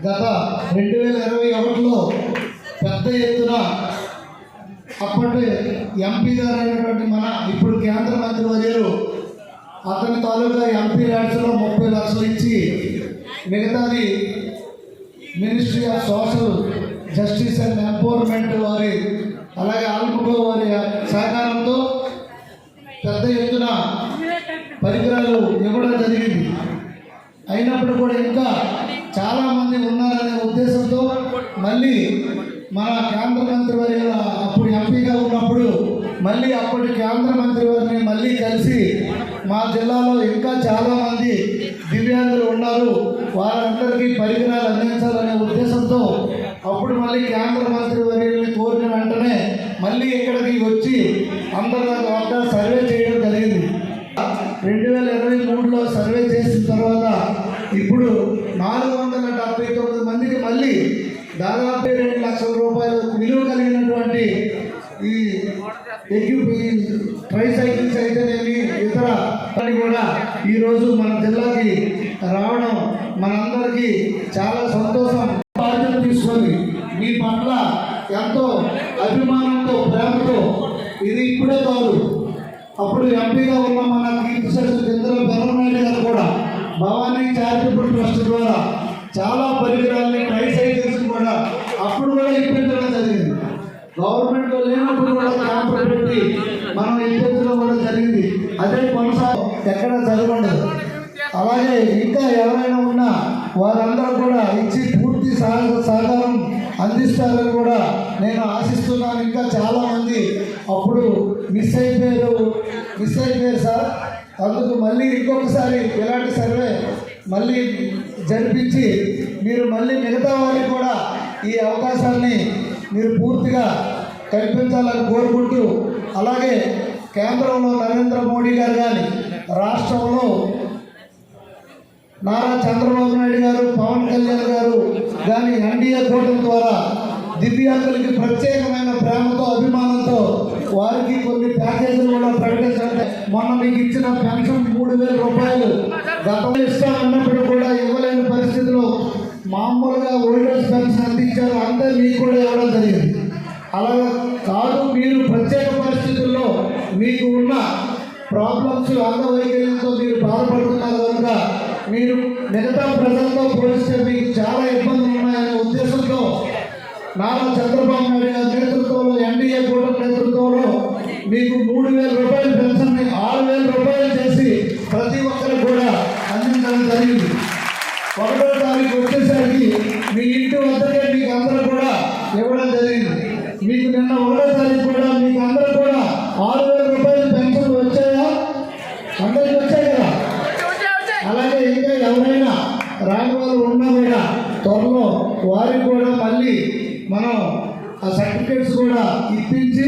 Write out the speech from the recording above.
గత 2021లో పెద్ద ఎత్తున అప్పటి ఎంపీ గారు అయినటువంటి మన ఇప్పుడు కేంద్ర మంత్రి వర్యులు అతని తాలూకా ఎంపీ ల్యాడ్స్లో 30 లక్షలు ఇచ్చి మిగతాది ministry of social justice and empowerment వారి అలాగే ఆల్ముగో వారి సహకారంతో పెద్ద ఎత్తున పరికరాలు ఇవ్వడం జరిగింది. అయినప్పుడు కూడా ఇంకా చాలామంది ఉన్నారనే ఉద్దేశంతో మళ్ళీ మన కేంద్ర మంత్రి వారి అప్పుడు ఎంపీగా ఉన్నప్పుడు మళ్ళీ అప్పటి కేంద్ర మంత్రి వారిని మళ్ళీ కలిసి మా జిల్లాలో ఇంకా చాలామంది దివ్యాంగులు ఉన్నారు, వారందరికీ పరికరాలు అందించాలనే ఉద్దేశంతో అప్పుడు మళ్ళీ కేంద్ర మంత్రి వర్యుల్ని కోరిన వెంటనే మళ్ళీ ఇక్కడికి వచ్చి అందరి వద్ద సర్వే చేయడం జరిగింది. 2023లో సర్వే చేసిన తర్వాత ఇప్పుడు 479 మందికి మళ్ళీ దాదాపు 2 లక్షల రూపాయలు విలువ కలిగినటువంటి ఈ ట్రైసైకిల్స్ అయితేనేమి ఇతర కూడా ఈరోజు మన జిల్లాకి రావడం మనందరికీ చాలా సంతోషం. బాధ్యత తీసుకొని మీ పట్ల ఎంతో అభిమానంతో ప్రేమతో ఇది ఇప్పుడే కాదు, అప్పుడు ఎంపీగా ఉన్న మన కీర్తిశేషులు ఇందులో బెల్లనాయుడు గారు కూడా భవానీ చారిటబుల్ ట్రస్ట్ ద్వారా చాలా పరికరాలని ట్రైసైకిల్స్ కూడా అప్పుడు కూడా ఇప్పించడం జరిగింది. గవర్నమెంట్లో లేనప్పుడు కూడా క్యాంపులు పెట్టి మనం ఇప్పించడం కూడా జరిగింది. అదే కొనసాగ ఎక్కడ జరగలేదు. అలాగే ఇంకా ఎవరైనా ఉన్నా వారందరూ కూడా ఇచ్చి పూర్తి సహకారం అందిస్తారని కూడా నేను ఆశిస్తున్నాను. ఇంకా చాలామంది అప్పుడు మిస్ అయిపోయారు సార్, అందుకు మళ్ళీ ఇంకొకసారి ఇలాంటి సర్వే మళ్ళీ జరిపించి మీరు మళ్ళీ మిగతా వారికి కూడా ఈ అవకాశాన్ని మీరు పూర్తిగా కల్పించాలని కోరుకుంటూ, అలాగే కేంద్రంలో నరేంద్ర మోడీ గారు కానీ రాష్ట్రంలో నారా చంద్రబాబు నాయుడు గారు పవన్ కళ్యాణ్ గారు కానీ ఎన్డీఏ కూటమి ద్వారా దివ్యాంగులకి ప్రత్యేకమైన ప్రేమతో అభిమానంతో వారికి కొన్ని ప్యాకేజీలు కూడా ప్రకటించడం. మొన్న మీకు ఇచ్చిన పెన్షన్ 3000 రూపాయలు గతంలో ఇస్తామన్నప్పుడు కూడా ఇవ్వలేని పరిస్థితిలో మామూలుగా ఓల్డేజ్ పెన్షన్ అందించారు, అంతే మీకు కూడా ఇవ్వడం జరిగింది. అలాగే కాదు, మీరు ప్రత్యేక పరిస్థితుల్లో మీకు ఉన్న ప్రాబ్లమ్స్ అంగవైకల్యంతో మీరు బాధపడుతున్నారు కనుక మీరు మిగతా ప్రజలతో పోలిస్తే మీకు చాలా ఇబ్బందులు ఉన్నాయనే ఉద్దేశంతో నారా చంద్రబాబు నాయుడు గారి నేతృత్వంలో ఎన్డీఏ కూటమి నేతృత్వంలో మీకు 3000 రూపాయల పెన్షన్ని 6000 రూపాయలు చేసి ప్రతి ఒక్కరికి కూడా అందించడం జరిగింది. 1వ తారీఖు వచ్చేసరికి మీ ఇంటి వద్దకే మీకు అందరూ కూడా ఇవ్వడం జరిగింది. మీకు నిన్న 1వ తారీఖు కూడా మీకు అందరూ కూడా 6000 రూపాయల పెన్షన్ వచ్చాయా? అందరికి వచ్చాయి కదా. అలాగే ఇంకా ఎవరైనా రాని వాళ్ళు ఉన్నా కూడా త్వరలో వారికి కూడా మళ్ళీ మనం ఆ సర్టిఫికేట్స్ కూడా ఇప్పించి